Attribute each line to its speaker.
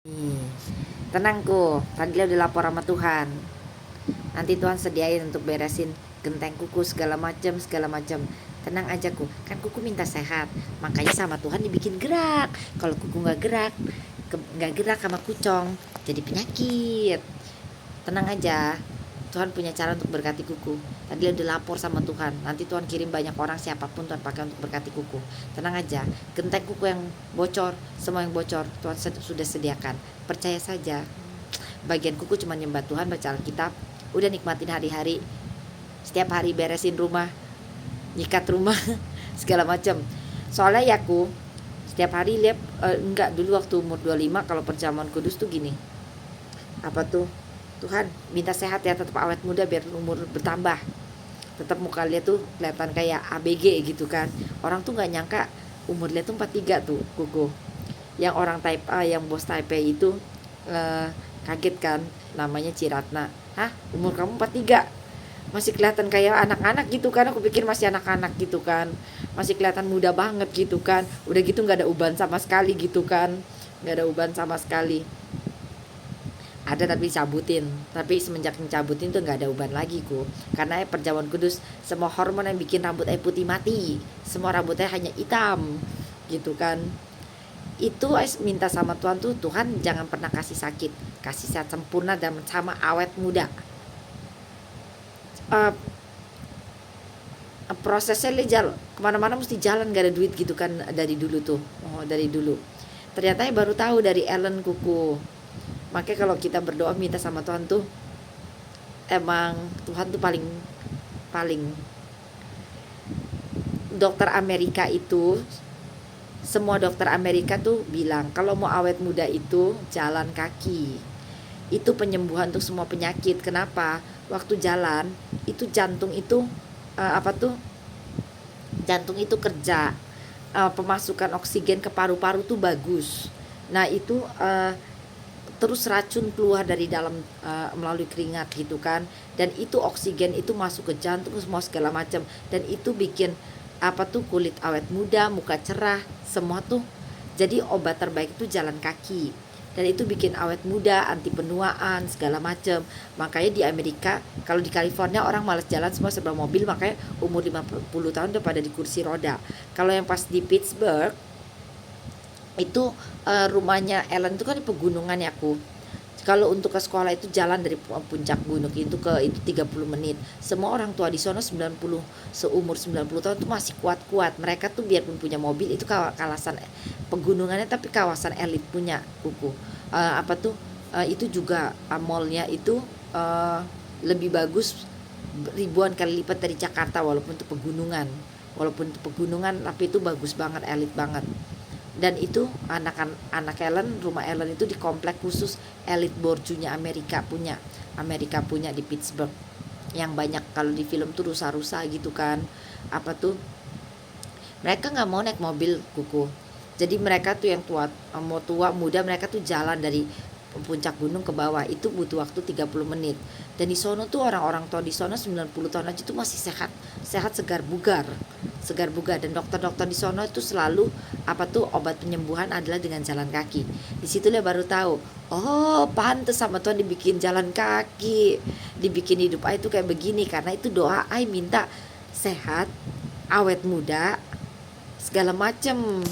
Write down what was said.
Speaker 1: Nih, tenangku, tadi udah lapor sama Tuhan. Nanti Tuhan sediain untuk beresin genteng kuku segala macam. Tenang aja ku, kan kuku minta sehat, makanya sama Tuhan dibikin gerak. Kalau kuku nggak gerak sama kucong, jadi penyakit. Tenang aja, Tuhan punya cara untuk berkati kuku. Tadi udah lapor sama Tuhan. Nanti Tuhan kirim banyak orang, siapapun Tuhan pakai untuk berkati kuku. Tenang aja, genteng kuku yang bocor, semua yang bocor Tuhan sudah sediakan. Percaya saja. Bagian kuku cuma nyembah Tuhan, baca Alkitab, udah nikmatin hari-hari. Setiap hari beresin rumah, nyikat rumah, segala macam. Soalnya ya aku setiap hari lihat enggak, dulu waktu umur 25 kalau perjamuan kudus tuh gini. Apa tuh? Tuhan minta sehat ya, tetap awet muda biar umur bertambah, tetap muka dia tuh kelihatan kayak ABG gitu kan. Orang tuh nggak nyangka umur dia tuh 43 tuh kuku. Yang orang type A, yang bos type A itu kaget kan, namanya Ciratna. Hah, umur kamu 43? Masih kelihatan kayak anak-anak gitu kan. Aku pikir masih anak-anak gitu kan, masih kelihatan muda banget gitu kan. Udah gitu nggak ada uban sama sekali gitu kan, nggak ada uban sama sekali. Ada tapi cabutin, tapi semenjak cabutin tuh nggak ada uban lagi ku, karena perjamuan kudus semua hormon yang bikin rambut putih mati, semua rambutnya hanya hitam gitu kan. Itu minta sama Tuhan tuh, Tuhan jangan pernah kasih sakit, kasih sehat sempurna dan sama awet muda. uh, Prosesnya jalan kemana-mana mesti jalan, gak ada duit gitu kan dari dulu tuh. Dari dulu ternyata baru tahu dari Ellen kuku. Makanya kalau kita berdoa minta sama Tuhan tuh, emang Tuhan tuh paling paling dokter Amerika itu, semua dokter Amerika tuh bilang kalau mau awet muda itu jalan kaki. Itu penyembuhan untuk semua penyakit. Kenapa? Waktu jalan itu jantung itu apa tuh? Jantung itu kerja, pemasukan oksigen ke paru-paru tuh bagus. Nah itu terus racun keluar dari dalam melalui keringat gitu kan, dan itu oksigen itu masuk ke jantung semua segala macam, dan itu bikin apa tuh, kulit awet muda, muka cerah, semua tuh. Jadi obat terbaik itu jalan kaki, dan itu bikin awet muda, anti penuaan segala macam. Makanya di Amerika, kalau di California orang malas jalan, semua serba mobil, makanya umur 50 tahun udah pada di kursi roda. Kalau yang pas di Pittsburgh itu rumahnya Ellen itu kan di pegunungan ya aku. Kalau untuk ke sekolah itu jalan dari puncak gunung itu ke itu 30 menit. Semua orang tua di sana 90, seumur 90 tahun itu masih kuat-kuat. Mereka tuh biarpun punya mobil itu kawasan pegunungannya, tapi kawasan elit punya kuku. Apa tuh? Itu juga mallnya itu lebih bagus ribuan kali lipat dari Jakarta, walaupun itu pegunungan. Walaupun itu pegunungan, tapi itu bagus banget, elit banget. Dan itu anak Ellen, rumah Ellen itu di komplek khusus elit borjunya Amerika punya di Pittsburgh, yang banyak kalau di film tuh rusa-rusa gitu kan. Apa tuh, mereka nggak mau naik mobil kuku, jadi mereka tuh yang tua, mau tua muda, mereka tuh jalan dari puncak gunung ke bawah itu butuh waktu 30 menit. Dan di sono tuh orang-orang tua di sono 90 tahun aja tuh masih sehat, sehat segar bugar. Dan dokter-dokter di sono itu selalu apa tuh, obat penyembuhan adalah dengan jalan kaki. Di situ dia baru tahu, oh pantes sama Tuhan dibikin jalan kaki, dibikin hidup itu kayak begini, karena itu doa minta sehat, awet muda, segala macem.